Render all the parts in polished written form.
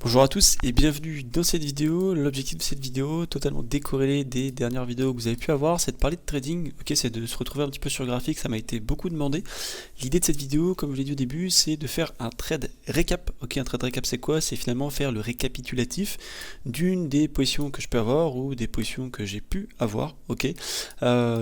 Bonjour à tous et bienvenue dans cette vidéo. L'objectif de cette vidéo, totalement décorrélé des dernières vidéos que vous avez pu avoir, c'est de parler de trading. Ok, c'est de se retrouver un petit peu sur le graphique, ça m'a été beaucoup demandé. L'idée de cette vidéo, comme je l'ai dit au début, c'est de faire un trade récap. Ok, un trade récap c'est quoi? C'est finalement faire le récapitulatif d'une des positions que je peux avoir ou des positions que j'ai pu avoir. Ok,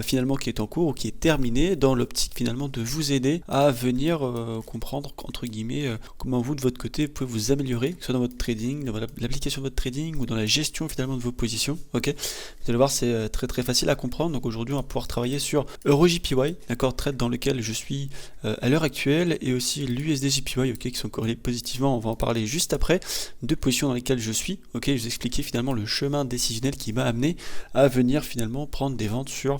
finalement qui est en cours ou qui est terminée, dans l'optique finalement de vous aider à venir comprendre entre guillemets comment vous de votre côté pouvez vous améliorer, que ce soit dans votre trading, dans l'application de votre trading ou dans la gestion finalement de vos positions. Ok, vous allez voir, c'est très facile à comprendre. Donc aujourd'hui on va pouvoir travailler sur EuroJPY, d'accord, trade dans lequel je suis à l'heure actuelle, et aussi l'USDJPY, ok, qui sont corrélés positivement. On va en parler juste après. Deux positions dans lesquelles je suis. Ok, je vais vous expliquer finalement le chemin décisionnel qui m'a amené à venir finalement prendre des ventes sur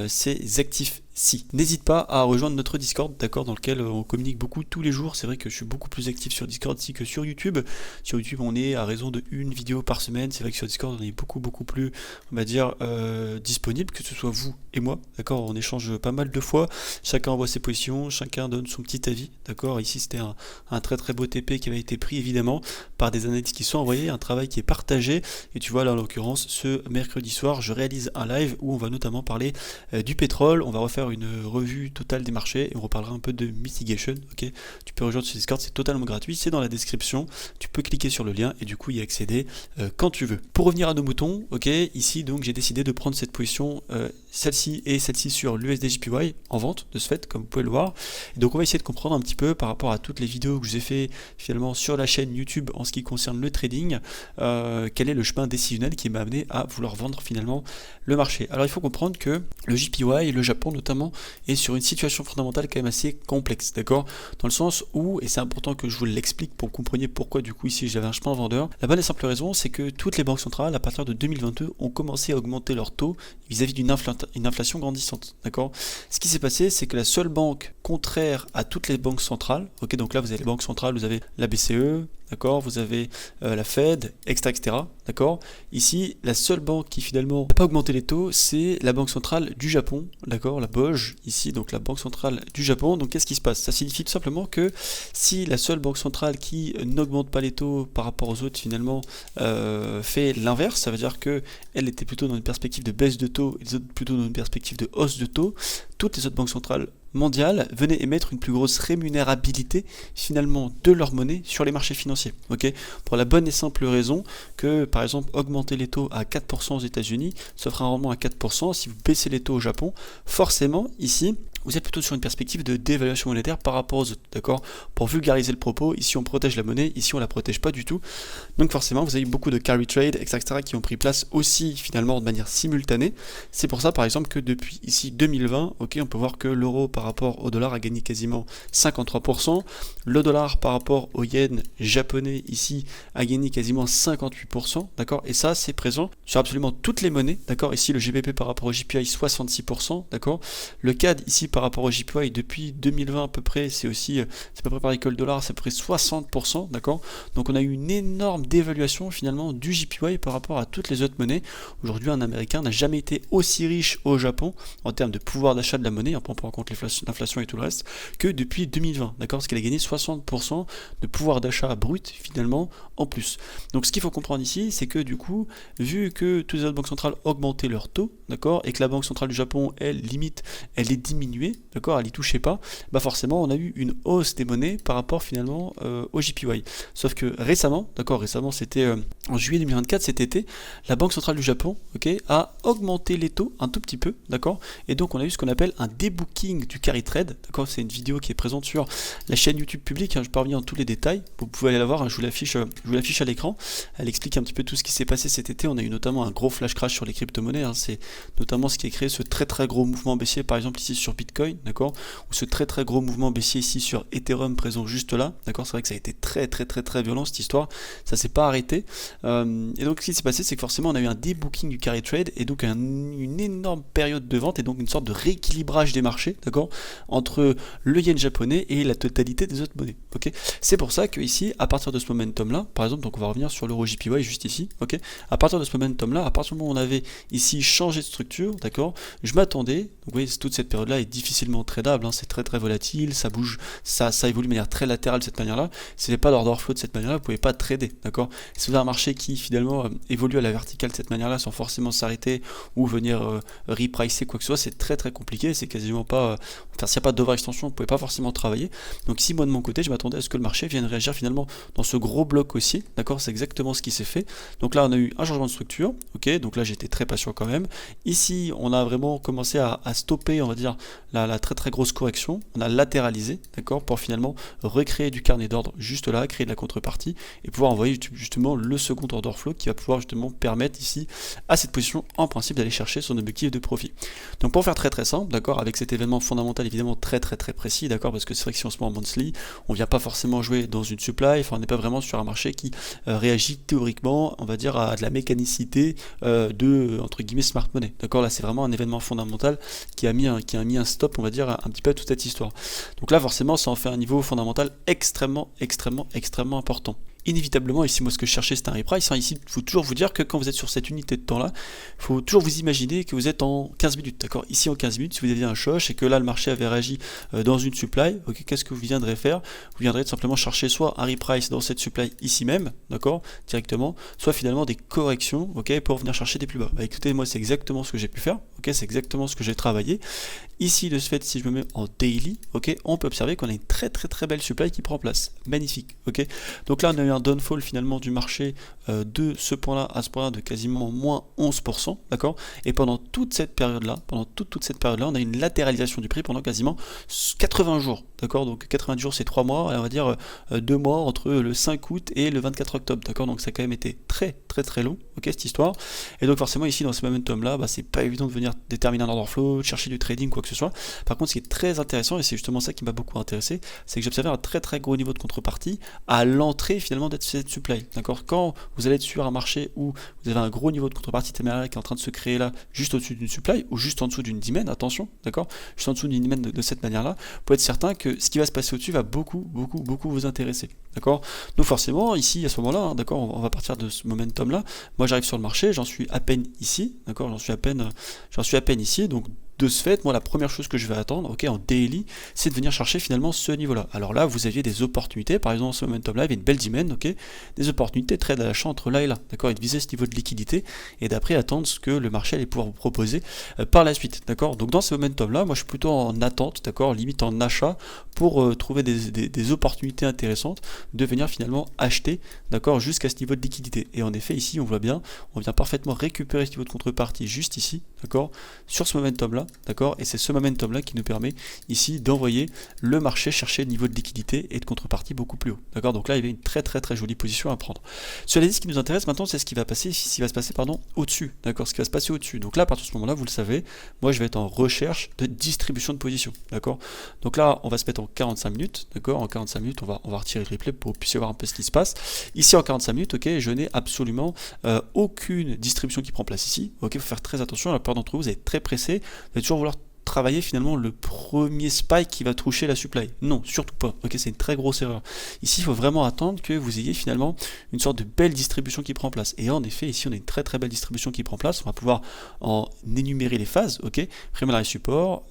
ces actifs. Si. N'hésite pas à rejoindre notre Discord, d'accord, dans lequel on communique beaucoup tous les jours. C'est vrai que je suis beaucoup plus actif sur Discord ici que sur YouTube. Sur YouTube, on est à raison de une vidéo par semaine. C'est vrai que sur Discord, on est beaucoup plus, on va dire, disponible, que ce soit vous et moi, d'accord. On échange pas mal de fois. Chacun envoie ses positions, chacun donne son petit avis, d'accord. Ici, c'était un très beau TP qui avait été pris évidemment par des analystes qui sont envoyés, un travail qui est partagé. Et tu vois là, en l'occurrence, ce mercredi soir, je réalise un live où on va notamment parler du pétrole. On va refaire une revue totale des marchés et on reparlera un peu de mitigation. Ok, tu peux rejoindre ce Discord, c'est totalement gratuit, c'est dans la description. Tu peux cliquer sur le lien et du coup y accéder quand tu veux. Pour revenir à nos moutons, ok, ici donc j'ai décidé de prendre cette position, celle-ci et celle-ci sur l'USDJPY en vente de ce fait, comme vous pouvez le voir. Et donc on va essayer de comprendre un petit peu par rapport à toutes les vidéos que je vous ai fait finalement sur la chaîne YouTube en ce qui concerne le trading, quel est le chemin décisionnel qui m'a amené à vouloir vendre finalement le marché. Alors il faut comprendre que le JPY et le Japon notamment est sur une situation fondamentale quand même assez complexe, d'accord, dans le sens où, et c'est important que je vous l'explique pour que vous compreniez pourquoi du coup ici j'avais un chemin vendeur. La bonne et simple raison, c'est que toutes les banques centrales à partir de 2022 ont commencé à augmenter leur taux vis-à-vis d'une inflation grandissante, d'accord. Ce qui s'est passé, c'est que la seule banque contraire à toutes les banques centrales, ok, donc là vous avez les banques centrales, vous avez la BCE, d'accord, vous avez la Fed, etc. D'accord. Ici, la seule banque qui finalement n'a pas augmenté les taux, c'est la banque centrale du Japon, d'accord, la BOJ, ici, donc la banque centrale du Japon. Donc qu'est-ce qui se passe? Ça signifie tout simplement que si la seule banque centrale qui n'augmente pas les taux par rapport aux autres finalement fait l'inverse, ça veut dire que elle était plutôt dans une perspective de baisse de taux et les autres plutôt dans une perspective de hausse de taux, toutes les autres banques centrales mondiales venaient émettre une plus grosse rémunérabilité finalement de leur monnaie sur les marchés financiers. Ok, pour la bonne et simple raison que par exemple augmenter les taux à 4% aux États-Unis, ça fera un rendement à 4%. Si vous baissez les taux au Japon, forcément ici vous êtes plutôt sur une perspective de dévaluation monétaire par rapport aux autres, d'accord. Pour vulgariser le propos, ici on protège la monnaie, ici on la protège pas du tout. Donc forcément vous avez beaucoup de carry trade, etc. qui ont pris place aussi finalement de manière simultanée. C'est pour ça par exemple que depuis ici 2020, ok, on peut voir que l'euro par rapport au dollar a gagné quasiment 53%. Le dollar par rapport au yen japonais ici a gagné quasiment 58%, d'accord. Et ça c'est présent sur absolument toutes les monnaies, d'accord. Ici le GBP par rapport au JPY 66%, d'accord. Le CAD ici par rapport au JPY depuis 2020 à peu près, c'est aussi, c'est à peu près pareil que le dollar, c'est à peu près 60%, d'accord. Donc on a eu une énorme dévaluation finalement du JPY par rapport à toutes les autres monnaies. Aujourd'hui un américain n'a jamais été aussi riche au Japon en termes de pouvoir d'achat de la monnaie, en prenant en compte l'inflation et tout le reste, que depuis 2020, d'accord, parce qu'il a gagné 60% de pouvoir d'achat brut finalement en plus. Donc ce qu'il faut comprendre ici, c'est que du coup, vu que toutes les autres banques centrales augmentaient leur taux, d'accord, et que la banque centrale du Japon, elle, limite, elle est diminuée, d'accord, elle y touchait pas, bah forcément on a eu une hausse des monnaies par rapport finalement au JPY. Sauf que récemment, d'accord, récemment c'était en juillet 2024, cet été, la banque centrale du Japon, ok, a augmenté les taux un tout petit peu, d'accord, et donc on a eu ce qu'on appelle un debooking du carry trade, d'accord, c'est une vidéo qui est présente sur la chaîne YouTube publique, hein, je ne vais pas revenir dans tous les détails, vous pouvez aller la voir, hein, je vous l'affiche à l'écran, elle explique un petit peu tout ce qui s'est passé cet été. On a eu notamment un gros flash crash sur les crypto-monnaies, hein, c'est notamment ce qui a créé ce très gros mouvement baissier par exemple ici sur Bitcoin, d'accord, ou ce très gros mouvement baissier ici sur Ethereum présent juste là, d'accord. C'est vrai que ça a été très violent cette histoire, ça s'est pas arrêté, et donc ce qui s'est passé, c'est que forcément on a eu un debooking du carry trade et donc une énorme période de vente et donc une sorte de rééquilibrage des marchés, d'accord, entre le yen japonais et la totalité des autres monnaies, ok. C'est pour ça que ici, à partir de ce momentum là, par exemple, donc on va revenir sur l'euro JPY juste ici, ok, à partir de ce momentum là, à partir du moment où on avait ici changé de structure, d'accord, je m'attendais, donc vous voyez toute cette période là est difficilement tradable, hein, c'est très volatile, ça bouge, ça évolue de manière très latérale de cette manière-là. Si vous n'avez pas d'order flow de cette manière-là, vous ne pouvez pas trader, d'accord? Si vous avez un marché qui finalement évolue à la verticale de cette manière-là sans forcément s'arrêter ou venir repricer quoi que ce soit, c'est très compliqué, c'est quasiment pas, enfin s'il n'y a pas d'overextension, vous ne pouvez pas forcément travailler. Donc ici, moi de mon côté, je m'attendais à ce que le marché vienne réagir finalement dans ce gros bloc haussier, d'accord? C'est exactement ce qui s'est fait. Donc là, on a eu un changement de structure, ok? Donc là, j'étais très patient quand même. Ici, on a vraiment commencé à stopper, on va dire, la très grosse correction. On a latéralisé, d'accord? Pour finalement recréer du carnet d'ordre juste là, créer de la contrepartie et pouvoir envoyer justement le second order flow qui va pouvoir justement permettre ici à cette position, en principe, d'aller chercher son objectif de profit. Donc pour faire très simple, d'accord, avec cet événement fondamental évidemment très précis, d'accord, parce que c'est vrai que si on se met en monthly, on vient pas forcément jouer dans une supply, enfin on n'est pas vraiment sur un marché qui réagit théoriquement, on va dire, à de la mécanicité de entre guillemets smart money, d'accord. Là c'est vraiment un événement fondamental qui a mis un stop, on va dire, un petit peu à toute cette histoire. Donc là forcément ça en fait un niveau fondamental extrêmement important. Inévitablement, ici moi ce que je cherchais c'était un reprice, hein. Ici il faut toujours vous dire que quand vous êtes sur cette unité de temps là, il faut toujours vous imaginer que vous êtes en 15 minutes, d'accord. Ici en 15 minutes, si vous aviez un choc et que là le marché avait réagi dans une supply, ok, qu'est-ce que vous viendrez faire? Vous viendrez simplement chercher soit un reprice dans cette supply ici même, d'accord, directement, soit finalement des corrections, ok, pour venir chercher des plus bas. Bah, écoutez, moi c'est exactement ce que j'ai pu faire, ok, c'est exactement ce que j'ai travaillé. Ici, de ce fait, si je me mets en daily, ok, on peut observer qu'on a une très belle supply qui prend place. Magnifique, ok. Donc là, on a eu un downfall finalement du marché de ce point-là à ce point-là de quasiment moins 11%, d'accord. Et pendant toute cette période-là, toute cette période-là, on a une latéralisation du prix pendant quasiment 80 jours, d'accord. Donc 90 jours, c'est 3 mois, et on va dire 2 mois entre le 5 août et le 24 octobre, d'accord. Donc ça a quand même été très long, ok, cette histoire. Et donc forcément ici dans ce momentum-là, bah, c'est pas évident de venir déterminer un order flow, de chercher du trading, quoi que ce soit. Par contre, ce qui est très intéressant, et c'est justement ça qui m'a beaucoup intéressé, c'est que j'ai observé un très gros niveau de contrepartie à l'entrée finalement de cette supply. D'accord. Quand vous allez être sur un marché où vous avez un gros niveau de contrepartie téméraire qui est en train de se créer là, juste au-dessus d'une supply ou juste en dessous d'une demand, attention, d'accord, juste en dessous d'une demand de cette manière-là, vous pouvez être certain que ce qui va se passer au-dessus va beaucoup vous intéresser. D'accord. Donc forcément, ici à ce moment-là, hein, d'accord, on va partir de ce momentum-là. Moi, j'arrive sur le marché, j'en suis à peine ici, d'accord, j'en suis à peine ici, donc. De ce fait, moi la première chose que je vais attendre, ok, en daily, c'est de venir chercher finalement ce niveau-là. Alors là, vous aviez des opportunités, par exemple, ce momentum-là, il y avait une belle demand, ok, des opportunités trade à l'achat entre là et là, d'accord, et de viser ce niveau de liquidité, et d'après attendre ce que le marché allait pouvoir vous proposer par la suite, d'accord. Donc dans ce momentum-là, moi je suis plutôt en attente, d'accord, limite en achat, pour trouver des opportunités intéressantes, de venir finalement acheter, d'accord, jusqu'à ce niveau de liquidité. Et en effet, ici, on voit bien, on vient parfaitement récupérer ce niveau de contrepartie juste ici, d'accord, sur ce momentum-là. D'accord, et c'est ce momentum là qui nous permet ici d'envoyer le marché chercher le niveau de liquidité et de contrepartie beaucoup plus haut. D'accord, donc là il y a une très jolie position à prendre. Cela dit, ce qui nous intéresse maintenant, c'est ce qui va se passer au-dessus. D'accord, ce qui va se passer au-dessus. Donc là, à partir de ce moment-là, vous le savez, moi je vais être en recherche de distribution de position. D'accord, donc là on va se mettre en 45 minutes. D'accord, en 45 minutes, on va retirer le replay pour que vous puissiez voir un peu ce qui se passe. Ici en 45 minutes, ok, je n'ai absolument aucune distribution qui prend place ici. Ok, il faut faire très attention. La plupart d'entre vous êtes très pressés. Vous allez toujours vouloir travailler finalement le premier spike qui va toucher la supply. Non, surtout pas. Ok, c'est une très grosse erreur. Ici, il faut vraiment attendre que vous ayez finalement une sorte de belle distribution qui prend place. Et en effet, ici, on a une très belle distribution qui prend place. On va pouvoir en énumérer les phases. Ok, primary support,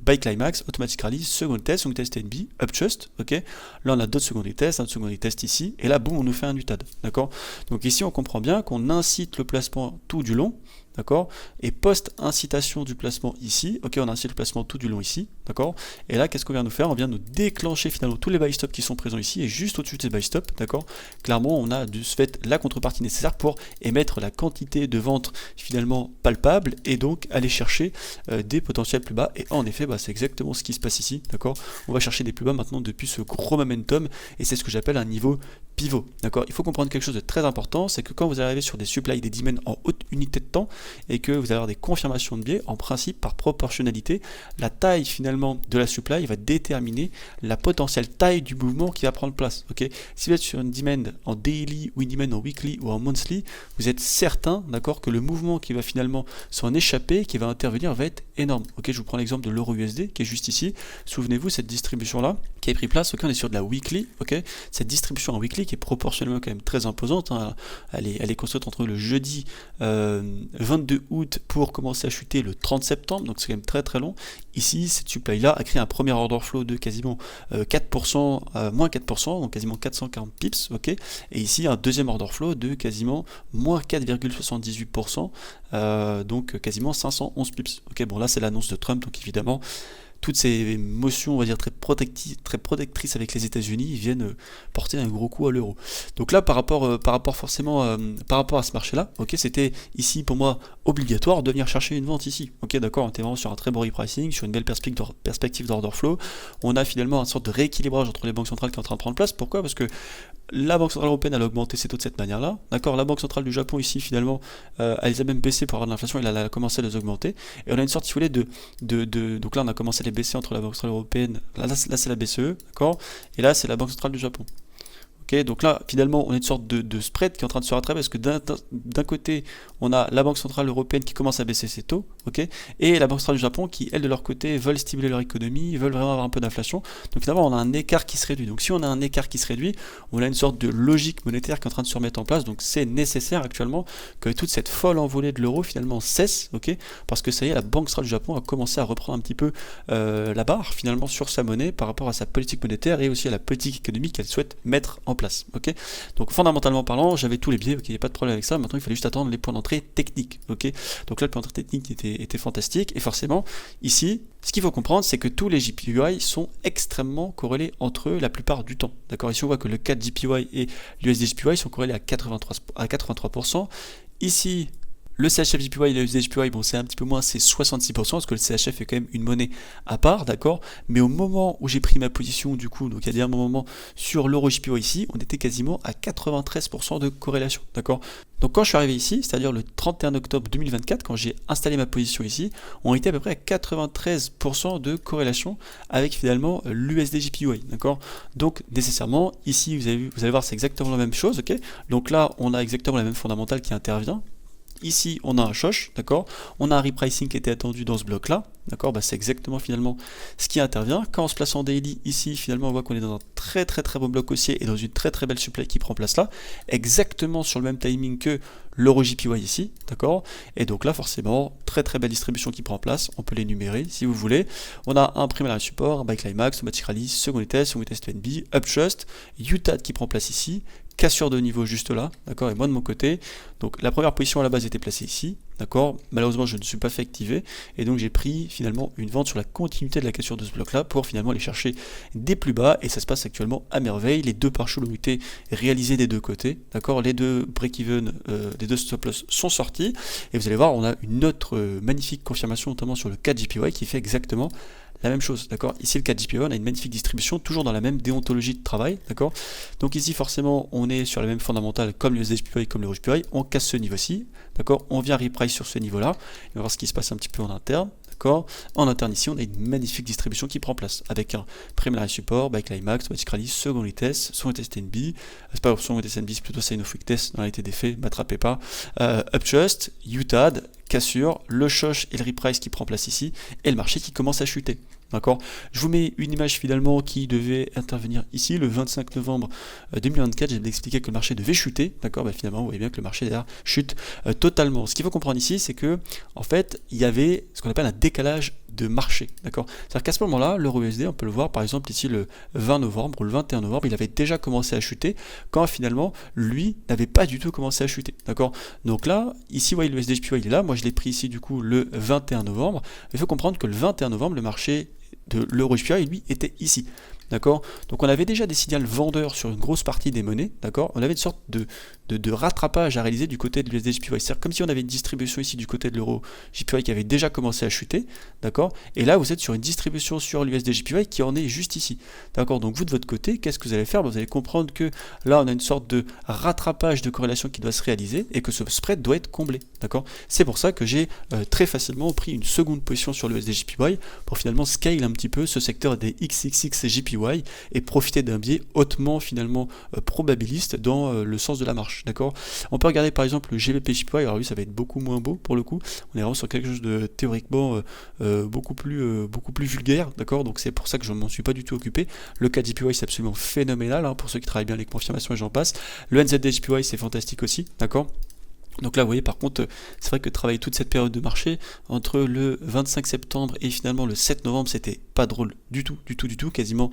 buy climax, automatic rally, second test NB, uptrust. Ok, là on a d'autres secondary tests, un secondary test ici, et là, boum, on nous fait un UTAD. D'accord. Donc ici, on comprend bien qu'on incite le placement tout du long. D'accord, et post-incitation du placement ici, ok, on incite le placement tout du long ici, d'accord, et là, qu'est-ce qu'on vient nous faire? On vient nous déclencher finalement tous les buy stop qui sont présents ici, et juste au-dessus de ces buy stop, d'accord, clairement, on a de ce fait la contrepartie nécessaire pour émettre la quantité de vente finalement palpable, et donc aller chercher des potentiels plus bas, et en effet, bah, c'est exactement ce qui se passe ici, d'accord, on va chercher des plus bas maintenant depuis ce gros momentum, et c'est ce que j'appelle un niveau pivot, d'accord. Il faut comprendre quelque chose de très important, c'est que quand vous arrivez sur des supply, des demands en haute unité de temps, et que vous allez avoir des confirmations de biais, en principe, par proportionnalité, la taille finalement de la supply va déterminer la potentielle taille du mouvement qui va prendre place. Ok, si vous êtes sur une demand en daily ou une demand en weekly ou en monthly, vous êtes certain, d'accord, que le mouvement qui va finalement s'en échapper, qui va intervenir, va être énorme. Ok, je vous prends l'exemple de l'euro USD qui est juste ici. Souvenez-vous, cette distribution là qui a pris place, ok, on est sur de la weekly, ok, cette distribution en weekly graphique est proportionnellement quand même très imposante, hein. Elle est construite entre le jeudi 22 août pour commencer à chuter le 30 septembre, donc c'est quand même très très long. Ici, cette supply là a créé un premier order flow de quasiment 4%, moins 4%, donc quasiment 440 pips, ok. Et ici un deuxième order flow de quasiment moins 4,78%, donc quasiment 511 pips. Ok, bon là c'est l'annonce de Trump, donc évidemment toutes ces motions, on va dire, très protectrices avec les États-Unis viennent porter un gros coup à l'euro. Donc là, par rapport à ce marché-là, ok, c'était ici pour moi obligatoire de venir chercher une vente ici. Ok, d'accord, on était vraiment sur un très bon repricing, sur une belle perspective d'order flow. On a finalement une sorte de rééquilibrage entre les banques centrales qui est en train de prendre place. Pourquoi? Parce que la Banque Centrale Européenne, elle a augmenté ses taux de cette manière-là. D'accord, la Banque Centrale du Japon, ici, finalement, elle les a même baissés pour avoir de l'inflation, elle a commencé à les augmenter. Et on a une sorte, si vous voulez, donc là, on a commencé à les baisser entre la Banque Centrale Européenne, là c'est la BCE, d'accord, et là, c'est la Banque Centrale du Japon. Okay, donc là, finalement, on a une sorte de spread qui est en train de se rattraper parce que d'un côté, on a la Banque Centrale Européenne qui commence à baisser ses taux, okay, et la Banque Centrale du Japon qui, elles, de leur côté, veulent stimuler leur économie, veulent vraiment avoir un peu d'inflation. Donc finalement, on a un écart qui se réduit. Donc si on a un écart qui se réduit, on a une sorte de logique monétaire qui est en train de se remettre en place. Donc c'est nécessaire actuellement que toute cette folle envolée de l'euro finalement cesse, okay, parce que ça y est, la Banque Centrale du Japon a commencé à reprendre un petit peu la barre finalement sur sa monnaie par rapport à sa politique monétaire et aussi à la politique économique qu'elle souhaite mettre en place. Ok, donc fondamentalement parlant, j'avais tous les biais, ok, il n'y a pas de problème avec ça. Maintenant, il fallait juste attendre les points d'entrée techniques. Ok, donc là, le point d'entrée technique était fantastique. Et forcément, ici, ce qu'il faut comprendre, c'est que tous les JPY sont extrêmement corrélés entre eux la plupart du temps. D'accord, ici, on voit que le CAD JPY et l'USD JPY sont corrélés à 83%. Ici, le CHF JPY et le USD JPY, bon, c'est un petit peu moins, c'est 66%, parce que le CHF est quand même une monnaie à part, d'accord. Mais au moment où j'ai pris ma position, du coup, donc il y a un moment sur l'euro JPY ici, on était quasiment à 93% de corrélation, d'accord. Donc quand je suis arrivé ici, c'est-à-dire le 31 octobre 2024, quand j'ai installé ma position ici, on était à peu près à 93% de corrélation avec finalement l'USD JPY, d'accord. Donc nécessairement, ici, vous allez voir, c'est exactement la même chose, ok. Donc là, on a exactement la même fondamentale qui intervient. Ici, on a un shosh, d'accord. On a un repricing qui était attendu dans ce bloc-là, d'accord. Bah, c'est exactement finalement ce qui intervient. Quand on se place en daily, ici, finalement, on voit qu'on est dans un très beau bloc haussier et dans une très belle supply qui prend place là, exactement sur le même timing que l'euro JPY ici, d'accord. Et donc là, forcément, très belle distribution qui prend place. On peut les numérer si vous voulez. On a un primaire support, un buy climax, automatic rally, second test TNB, uptrust, UTAD qui prend place ici, cassure de niveau juste là, d'accord, et moi de mon côté, donc la première position à la base était placée ici, d'accord, malheureusement je ne suis pas fait activer, et donc j'ai pris finalement une vente sur la continuité de la cassure de ce bloc là, pour finalement aller chercher des plus bas, et ça se passe actuellement à merveille. Les deux partials ont été réalisés des deux côtés, d'accord, les deux break-even, les deux stop-loss sont sortis, et vous allez voir, on a une autre magnifique confirmation, notamment sur le 4 JPY, qui fait exactement la même chose, d'accord. Ici le 4 JPY, on a une magnifique distribution, toujours dans la même déontologie de travail, d'accord. Donc ici forcément on est sur la même fondamentale comme le USD JPY, comme le JPY, on casse ce niveau-ci, d'accord, on vient reprice sur ce niveau-là, on va voir ce qui se passe un petit peu en interne. En interne ici, on a une magnifique distribution qui prend place avec un primary support, buy climax, automatic rally, second test, second test TNB, c'est pas second test TNB, c'est plutôt sign of weak test dans la réalité des faits, m'attrapez pas, uptrust, UTAD, cassure, le shosh et le reprice qui prend place ici, et le marché qui commence à chuter. D'accord. Je vous mets une image finalement qui devait intervenir ici le 25 novembre 2024. J'ai expliqué que le marché devait chuter. D'accord. Bah, finalement, vous voyez bien que le marché derrière chute totalement. Ce qu'il faut comprendre ici, c'est que en fait, il y avait ce qu'on appelle un décalage de marché, d'accord. C'est-à-dire qu'à ce moment-là, l'euro USD, on peut le voir par exemple ici le 20 novembre ou le 21 novembre, il avait déjà commencé à chuter quand finalement lui n'avait pas du tout commencé à chuter, d'accord. Donc là, ici, vous voyez le USD JPY il est là, moi je l'ai pris ici du coup le 21 novembre. Il faut comprendre que le 21 novembre, le marché de l'euro JPY lui était ici. D'accord. Donc on avait déjà des signaux vendeurs sur une grosse partie des monnaies, d'accord. On avait une sorte de rattrapage à réaliser du côté de l'USD JPY. C'est-à-dire comme si on avait une distribution ici du côté de l'euro JPY qui avait déjà commencé à chuter, d'accord. Et là vous êtes sur une distribution sur l'USD JPY qui en est juste ici, d'accord. Donc vous de votre côté, qu'est-ce que vous allez faire? Vous allez comprendre que là on a une sorte de rattrapage de corrélation qui doit se réaliser et que ce spread doit être comblé, d'accord. C'est pour ça que j'ai très facilement pris une seconde position sur l'USD JPY pour finalement scale un petit peu ce secteur des XXX JPY JPY et profiter d'un biais hautement finalement probabiliste dans le sens de la marche, d'accord. On peut regarder par exemple le GBP JPY, alors lui ça va être beaucoup moins beau pour le coup, on est vraiment sur quelque chose de théoriquement beaucoup plus vulgaire, d'accord, donc c'est pour ça que je ne m'en suis pas du tout occupé. Le KJPY c'est absolument phénoménal, hein, pour ceux qui travaillent bien les confirmations et j'en passe. Le NZD JPY c'est fantastique aussi, d'accord. Donc là, vous voyez, par contre, c'est vrai que travailler toute cette période de marché, entre le 25 septembre et finalement le 7 novembre, c'était pas drôle du tout, quasiment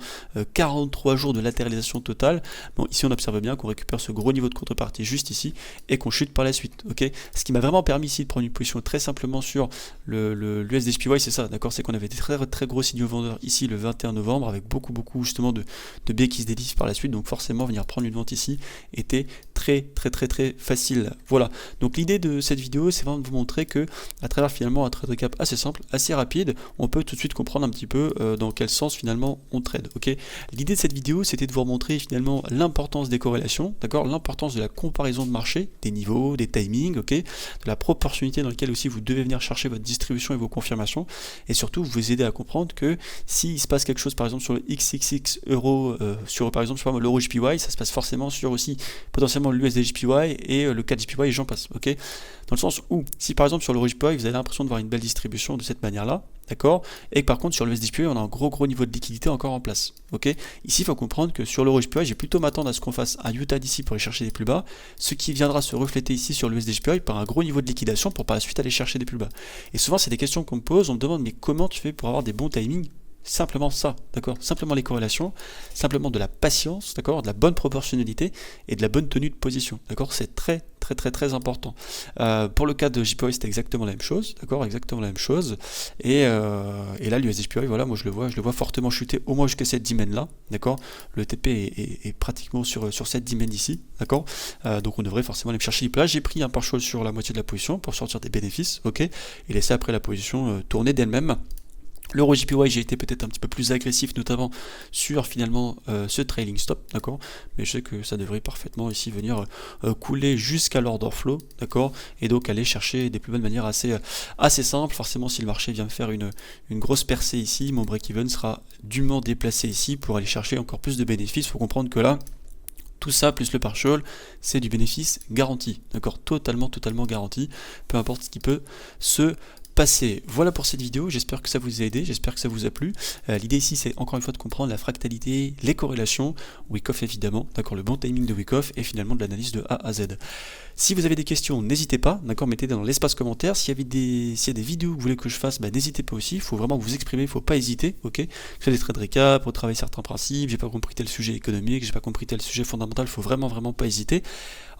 43 jours de latéralisation totale. Bon, ici on observe bien qu'on récupère ce gros niveau de contrepartie juste ici, et qu'on chute par la suite, ok. Ce qui m'a vraiment permis ici de prendre une position très simplement sur l'USDJPY, c'est ça, d'accord, c'est qu'on avait des très gros signaux vendeurs ici le 21 novembre, avec beaucoup justement de biais qui se délisent par la suite, donc forcément venir prendre une vente ici était très facile, voilà. Donc l'idée de cette vidéo, c'est vraiment de vous montrer que à travers finalement un trade recap assez simple, assez rapide, on peut tout de suite comprendre un petit peu dans quel sens finalement on trade, ok. L'idée de cette vidéo, c'était de vous montrer finalement l'importance des corrélations, d'accord, l'importance de la comparaison de marché, des niveaux, des timings, ok, de la proportionnalité dans laquelle aussi vous devez venir chercher votre distribution et vos confirmations, et surtout vous aider à comprendre que s'il se passe quelque chose par exemple sur le XXX euro, sur par exemple sur l'euro JPY, ça se passe forcément sur aussi potentiellement l'USDJPY et le KJPY et j'en passe, ok. Dans le sens où, si par exemple sur l'euro JPY vous avez l'impression de voir une belle distribution de cette manière-là, d'accord, et que par contre sur le USDJPY on a un gros niveau de liquidité encore en place, ok. Ici il faut comprendre que sur l'euro JPY, j'ai plutôt m'attendre à ce qu'on fasse un Utah d'ici pour aller chercher des plus bas, ce qui viendra se refléter ici sur le USDJPY par un gros niveau de liquidation pour par la suite aller chercher des plus bas. Et souvent c'est des questions qu'on me pose, on me demande mais comment tu fais pour avoir des bons timings? Simplement ça, d'accord, simplement les corrélations, simplement de la patience, d'accord, de la bonne proportionnalité et de la bonne tenue de position, d'accord, c'est très important. Pour le cas de JPY, c'est exactement la même chose, d'accord, exactement la même chose. Et là, l'USDJPY, voilà, moi je le vois fortement chuter au moins jusqu'à cette dimension là, d'accord. Le TP est pratiquement sur cette dimension ici, d'accord. Donc on devrait forcément aller me chercher. Là, j'ai pris un partial sur la moitié de la position pour sortir des bénéfices, ok, et laisser après la position tourner d'elle-même. L'euro JPY, j'ai été peut-être un petit peu plus agressif, notamment sur finalement ce trailing stop, d'accord, mais je sais que ça devrait parfaitement ici venir couler jusqu'à l'order flow, d'accord, et donc aller chercher des plus bonnes manières assez simples. Forcément, si le marché vient me faire une grosse percée ici, mon break-even sera dûment déplacé ici pour aller chercher encore plus de bénéfices. Il faut comprendre que là, tout ça plus le partial, c'est du bénéfice garanti, d'accord, totalement garanti, peu importe ce qui peut se passer. Voilà pour cette vidéo, j'espère que ça vous a aidé, j'espère que ça vous a plu. L'idée ici c'est encore une fois de comprendre la fractalité, les corrélations, Wyckoff évidemment, d'accord, le bon timing de Wyckoff et finalement de l'analyse de A à Z. Si vous avez des questions, n'hésitez pas, d'accord, mettez dans l'espace commentaire. S'il y a des vidéos que vous voulez que je fasse, n'hésitez pas aussi, il faut vraiment vous exprimer, il ne faut pas hésiter, ok. Je fais des trades récap, retravailler certains principes, j'ai pas compris tel sujet économique, j'ai pas compris tel sujet fondamental, il faut vraiment pas hésiter.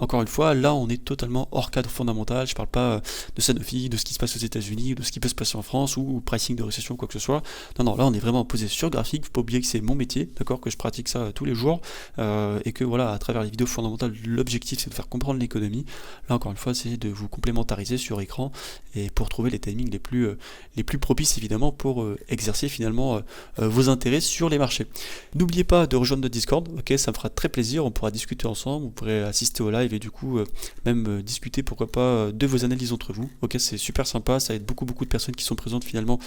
Encore une fois, là on est totalement hors cadre fondamental, je parle pas de Sanofi, de ce qui se passe aux États-Unis, de ce qui peut se passer en France ou pricing de récession, quoi que ce soit. Non, là on est vraiment posé sur graphique, faut pas oublier que c'est mon métier, d'accord, que je pratique ça tous les jours, et que voilà, à travers les vidéos fondamentales, l'objectif c'est de faire comprendre l'économie. Là encore une fois, c'est de vous complémentariser sur écran et pour trouver les timings les plus propices évidemment pour exercer finalement vos intérêts sur les marchés. N'oubliez pas de rejoindre notre Discord, ok, ça me fera très plaisir, on pourra discuter ensemble, vous pourrez assister au live et du coup même discuter pourquoi pas de vos analyses entre vous, ok, c'est super sympa, ça aide beaucoup de personnes qui sont présentes finalement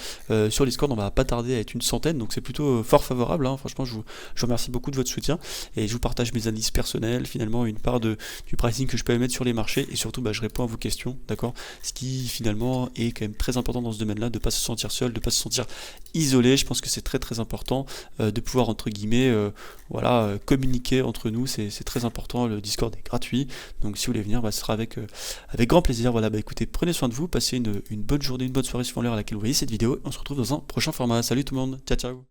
sur Discord, on va pas tarder à être une centaine, donc c'est plutôt fort favorable, hein. Franchement je vous remercie beaucoup de votre soutien et je vous partage mes analyses personnelles, finalement une part du pricing que je peux émettre sur les marchés et surtout je réponds à vos questions, d'accord, ce qui finalement est quand même très important dans ce domaine-là, de ne pas se sentir seul, de ne pas se sentir isolé. Je pense que c'est très important de pouvoir entre guillemets voilà, communiquer entre nous, c'est très important. Le Discord est gratuit, donc si vous voulez venir, ce sera avec grand plaisir. Voilà, écoutez, prenez soin de vous, passez une bonne journée, une bonne soirée suivant l'heure à laquelle vous voyez cette vidéo. On se retrouve dans un prochain format. Salut tout le monde, ciao.